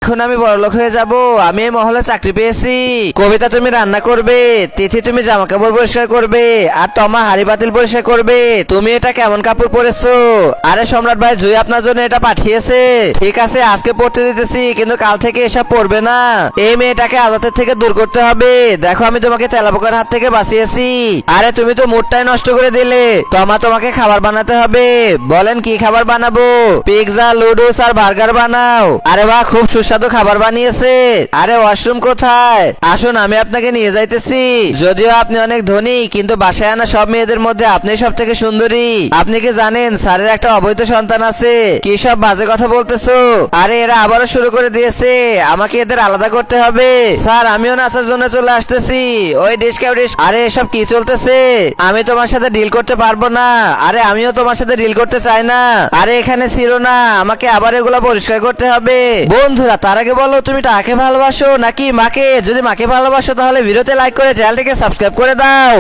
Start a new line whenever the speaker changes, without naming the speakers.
এখন আমি বড়লোক হয়ে যাব। আমি এই মহলে চাকরি পেয়েছি। কবিতা তুমি রান্না করবে, তিথি তুমি জামা কাপড় পরিষ্কার করবে, আর তমা হাড়ি পাতিল পরিষ্কার করবে। তুমি এটা কেমন কাপড় পরেছো? আরে সম্রাট ভাই, জুই আপনার জন্য এটা পাঠিয়েছে। ঠিক আছে, আজকে পড়তে দিতেছি, কিন্তু কাল থেকে এসব পড়বে না। এই মেয়েটাকে আদালতের থেকে দূর করতে হবে। দেখো, আমি তোমাকে তেলাপোকার হাত থেকে বাঁচিয়েছি। আরে তুমি তো মুডটাই নষ্ট করে দিলে। তোমাকে খাবার বানাতে হবে। বলেন কি খাবার বানাবো? পিৎজা, লুডুস আর বার্গার বানাও। আরে বাহ, খুব সুস্বাদু খাবার বানিয়েছে। আরে ওয়াশরুম কোথায়? আসুন, আমি আপনাকে নিয়ে যাইতেছি। যদিও আপনি অনেক ধনী, কিন্তু বাসায় আনা সব মেয়েদের মধ্যে আপনি সব থেকে সুন্দরী। আপনি কি জানেন স্যারের একটা অবৈধ সন্তান আছে? কি সব বাজে কথা বলতেছো? আরে এরা আবারও শুরু করে দিয়েছে। আমাকে এদের আলাদা করতে হবে। স্যার, আমিও নাচার জন্য চলে আসতেছি। ওই ডিস্কাউ ডিস। আরে এসব কি চলতেছে? আমি তোমার সাথে ডিল করতে পারবো না। আরে আমিও তোমার সাথে ডিল করতে চাই না। আরে এখানে ছিল না, আমাকে আবার এগুলো পরিষ্কার করতে হবে। বন্ধুরা, তার আগে বলো, তুমি টাকে ভালোবাসো নাকি মাকে? যদি মাকে ভালোবাসো তাহলে ভিডিওতে লাইক করে চ্যানেলটিকে সাবস্ক্রাইব করে দাও।